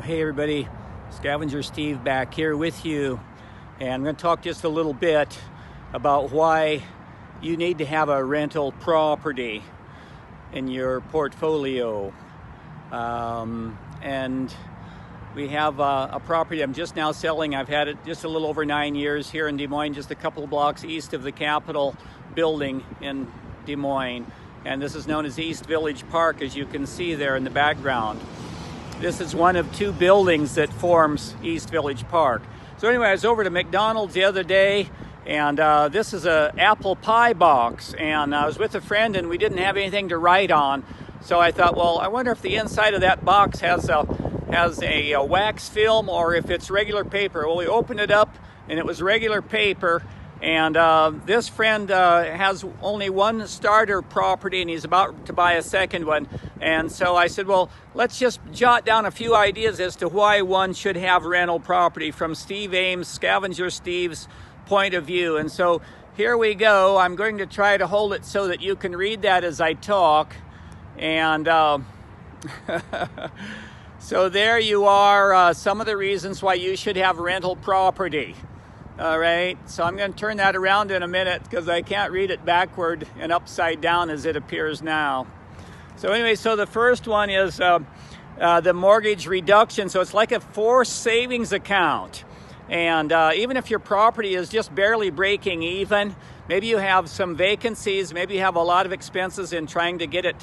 Hey everybody, Scavenger Steve back here with you, and I'm going to talk just a little bit about why you need to have a rental property in your portfolio. And we have a property I'm just now selling. I've had it just a little over 9 years here in Des Moines, just a couple of blocks east of the Capitol building in Des Moines. And this is known as East Village Park, as you can see there in the background. This is one of two buildings that forms East Village Park. So anyway, I was over to McDonald's the other day, and this is an apple pie box. And I was with a friend, and we didn't have anything to write on. So I thought, well, I wonder if the inside of that box has a wax film or if it's regular paper. Well, we opened it up, and it was regular paper. And this friend has only one starter property, and he's about to buy a second one. And so I said, well, let's just jot down a few ideas as to why one should have rental property from Steve Ames, Scavenger Steve's point of view. And so here we go. I'm going to try to hold it so that you can read that as I talk. And so there you are, some of the reasons why you should have rental property. All right, so I'm going to turn that around in a minute because I can't read it backward and upside down as it appears now. So anyway, so the first one is the mortgage reduction. So it's like a forced savings account. And even if your property is just barely breaking even, maybe you have some vacancies, maybe you have a lot of expenses in trying to get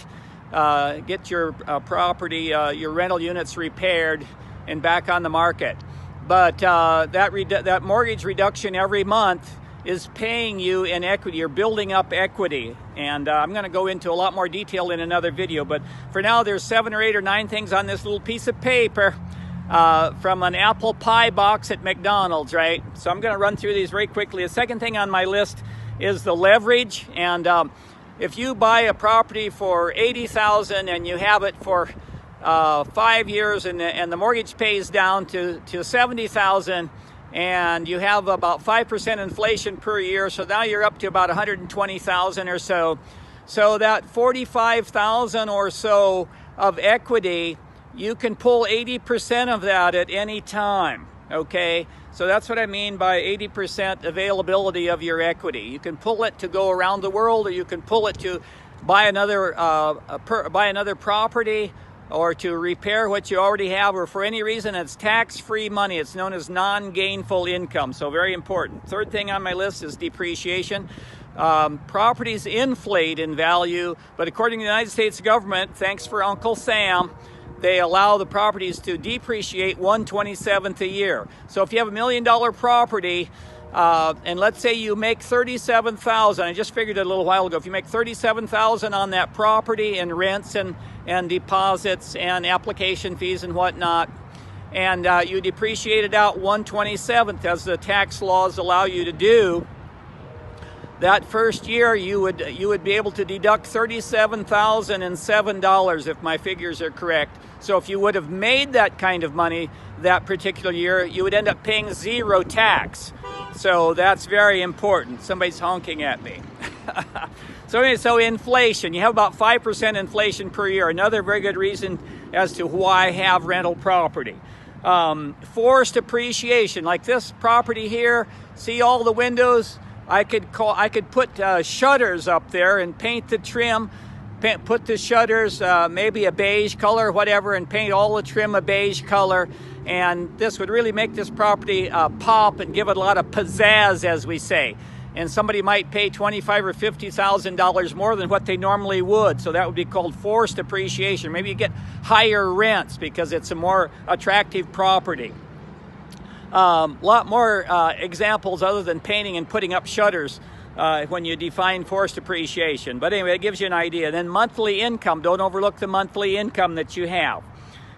your property, your rental units repaired and back on the market. But that mortgage reduction every month is paying you in equity. You're building up equity. And I'm going to go into a lot more detail in another video. But for now, there's 7 or 8 or 9 things on this little piece of paper from an apple pie box at McDonald's, right? So I'm going to run through these very quickly. The second thing on my list is the leverage. And if you buy a property for $80,000 and you have it for 5 years and the mortgage pays down to $70,000 and you have about 5% inflation per year, so now you're up to about $120,000 or so. So that $45,000 or so of equity, you can pull 80% of that at any time. Okay, so that's what I mean by 80% availability of your equity. You can pull it to go around the world, or you can pull it to buy another property, or to repair what you already have, or for any reason it's tax-free money. It's known as non-gainful income, so very important. Third thing on my list is depreciation. Properties inflate in value, but according to the United States government, thanks for Uncle Sam, they allow the properties to depreciate 1/27th a year. So if you have $1 million property, and let's say you make $37,000, I just figured it a little while ago, if you make $37,000 on that property in rents and deposits and application fees and whatnot, and you depreciate it out 1/27th as the tax laws allow you to do, that first year you would be able to deduct $37,007 if my figures are correct. So if you would have made that kind of money that particular year, you would end up paying 0 tax. So that's very important. Somebody's honking at me. So inflation, you have about 5% inflation per year. Another very good reason as to why have rental property. Forced appreciation, like this property here, see all the windows? I could put shutters up there and paint the trim, put the shutters maybe a beige color, whatever, and paint all the trim a beige color. And this would really make this property pop and give it a lot of pizzazz, as we say. And somebody might pay $25,000 or $50,000 more than what they normally would. So that would be called forced appreciation. Maybe you get higher rents because it's a more attractive property. Lot more examples other than painting and putting up shutters when you define forced appreciation. But anyway, it gives you an idea. Then monthly income. Don't overlook the monthly income that you have.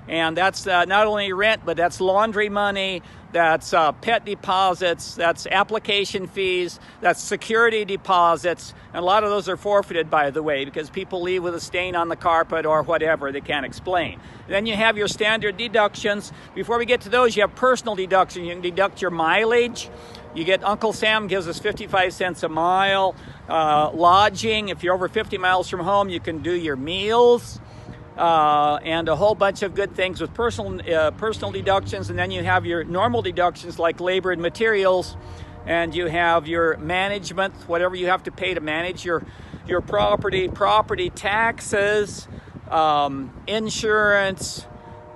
And that's not only rent, but that's laundry money, that's pet deposits, that's application fees, that's security deposits. And a lot of those are forfeited, by the way, because people leave with a stain on the carpet or whatever they can't explain. Then you have your standard deductions. Before we get to those, you have personal deduction. You can deduct your mileage. You get, Uncle Sam gives us 55 cents a mile. Lodging, if you're over 50 miles from home, you can do your meals. and a whole bunch of good things with personal deductions. And then you have your normal deductions like labor and materials, and you have your management, whatever you have to pay to manage your property taxes, insurance,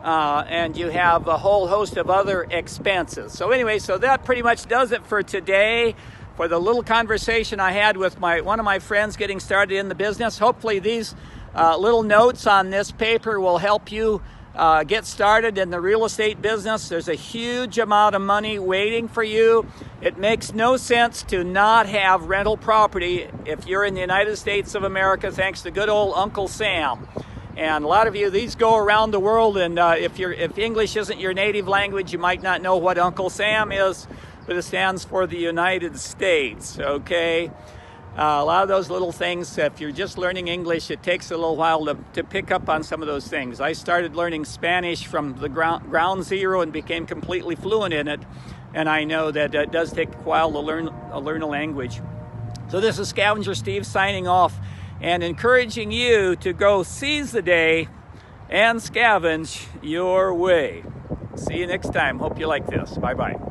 and you have a whole host of other expenses. So anyway, so that pretty much does it for today, for the little conversation I had with one of my friends getting started in the business. Hopefully these little notes on this paper will help you get started in the real estate business. There's a huge amount of money waiting for you. It makes no sense to not have rental property if you're in the United States of America, thanks to good old Uncle Sam. And a lot of you, these go around the world, and if English isn't your native language, you might not know what Uncle Sam is, but it stands for the United States, okay? A lot of those little things, if you're just learning English, it takes a little while to pick up on some of those things. I started learning Spanish from the ground zero and became completely fluent in it, and I know that it does take a while to learn a language. So this is Scavenger Steve signing off, and encouraging you to go seize the day and scavenge your way. See you next time. Hope you like this. Bye-bye.